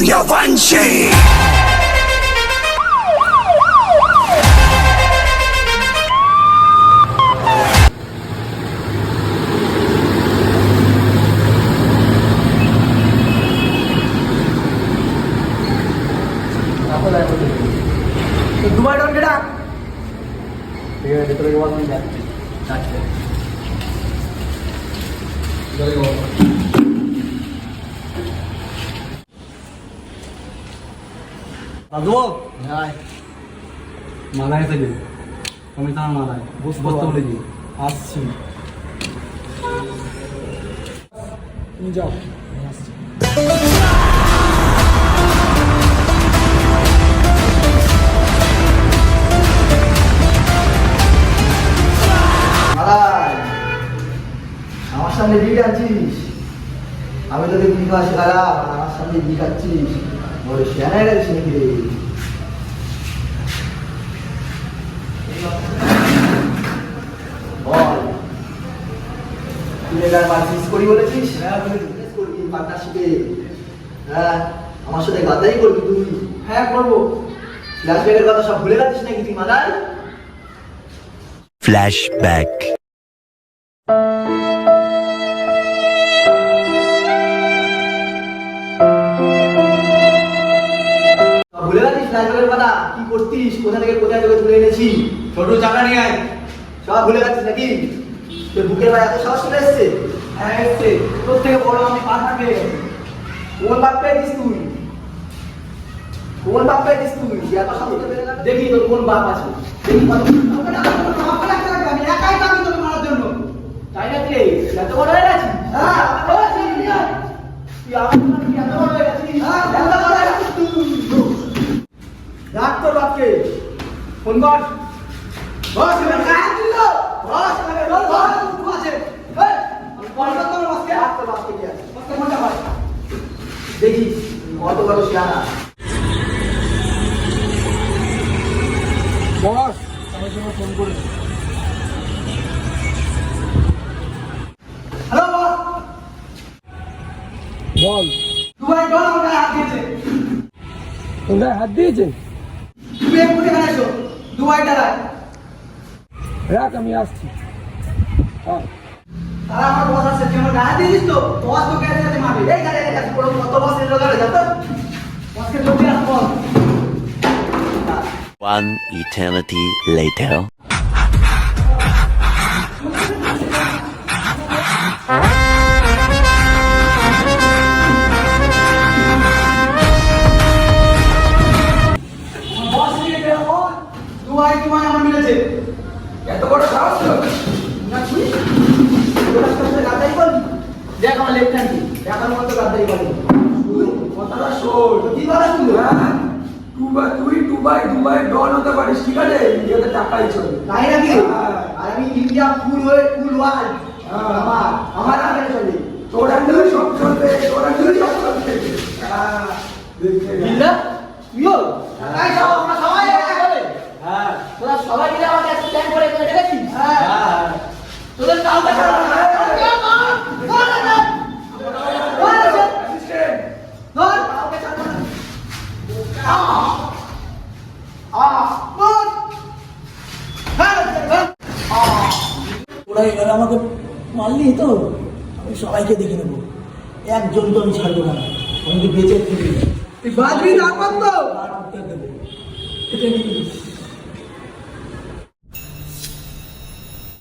সূর্যবংশী। দুবার ডন কেডা ঠিক আছে ভিতরে গিয়ে বল যা যাচ্ছে ভিতরে গিয়ে দাদু হাই মালায় থেকে আমি তো মালায় বসতে বলে দি আসছি তুমি যাও আসছি আমার সামনে বিয়ে আছিস, আমি তোকে বিয়ে খাওয়া শেখালাম, আমার সামনে বিয়ে খাচ্ছিস, বড় শেয়ানা গেছিস নাকি রে? বল, তুই এবার পার্টিস করি বলেছিস? হ্যাঁ করবি পার্টনারশিপে। হ্যাঁ আমার সাথে গাদ্দারি করবি তুই? হ্যাঁ করবো। ফ্ল্যাশব্যাকের কথা সব ভুলে গেছিস নাকি তুই মাদার? ফ্ল্যাশব্যাক। ভুলে গেছিস ফ্ল্যাশব্যাকের কথা? কি করতিস, কোথা থেকে কোথায় তোকে তুলে এনেছি? ছোট চাকা নিয়ে আয় সব ভুলে গেছিস নাকি? তোর বুকের ভাই এত সাহস চলে এসছে? হ্যাঁ এসছে তোর থেকে বড় আমি পার্টনার পেয়ে গেছি কোন বাপ পেয়েছিস তুই? কোন বাপ পেয়েছিস তুই? এত সাহস তো বেড়ে গেল। দেখি তোর কোন বাপ আছে দেখি কত আমি একাই পাবি তোকে মারার জন্য তাই নাকি? এত বড় হয়ে গেছিস? হ্যাঁ তুই আমার সামনে কি এত বড় হয়ে গেছিস? হ্যাঁ, এত বড় হয়ে গেছিস তুই? ডাক তোর বাপকে ফোন কর বস এবার গায়ে দিল। বস এবার বল বল তুই আছে এই ফোন কর তোর বাপকে আর তো বাপ কি আছে? বাপকে ফোনটা কর দেখি কত বড় শিয়ানা। বস আমার জন্য ফোন করে হ্যালো বস বল দুবাই ডন আমার গায়ে হাত দিয়েছে তোমরা হাত দিয়েছে? তুমি এক ফুটে এখানে এসো দুবাই ডালায় রাখ আমি আসছি। হ্যাঁ তারা আমার বস আছে তুই আমার গায়ে দিয়েছিস তো বস তো গায়ে দিতে মারবে এই গাড়ি গাড়ি পুরো কত বস এলো গাড়ি যা তো। বসকে জলদি আস বল One eternity later. বস নিয়ে গেল দুবাই তোমায় আমার মিলেছে এত বড় সাহস তো? না তুই ওরা সাথে গাদ্দারি করবি? দেখ আমার লেফট হ্যান্ড দেখার মতো গাদ্দারি করবি? তুই কথাটা শোন। তো কি কথা শুনলো? হ্যাঁ তুই দুবাই ডন হতে পারিস, ঠিক আছে? ইন্ডিয়াতে টাকাই চলবে। তাই নাকি? হ্যাঁ। আর আমি ইন্ডিয়া ফুল হয়ে ফুল ওয়ার্ল্ড আমার আমার আগে চলে। তোর আন্ডারে সব চলবে, তোর আন্ডারে সব চলবে। হ্যাঁ দেখতে নে। বিল্লা তুইও তাই যাও আমরা সবাই একটা হবে হ্যাঁ তোরা সবাই মিলে আমাকে একটা প্ল্যান করে এখানে ডেকেছিস? হ্যাঁ তোদের কাউকে ছাড়া না। অ্যাসিস্ট্যান্ট ধর কাউকে ছাড়া না। ওরা এবার আমাকে মারলি তো আমি সবাইকে দেখে নেবো, একজন তো আমি ছাড়বো না, আমি বেঁচে ফিরি তুই বাজবি তারপর তো আর উত্তর দেবো। এটা নিয়ে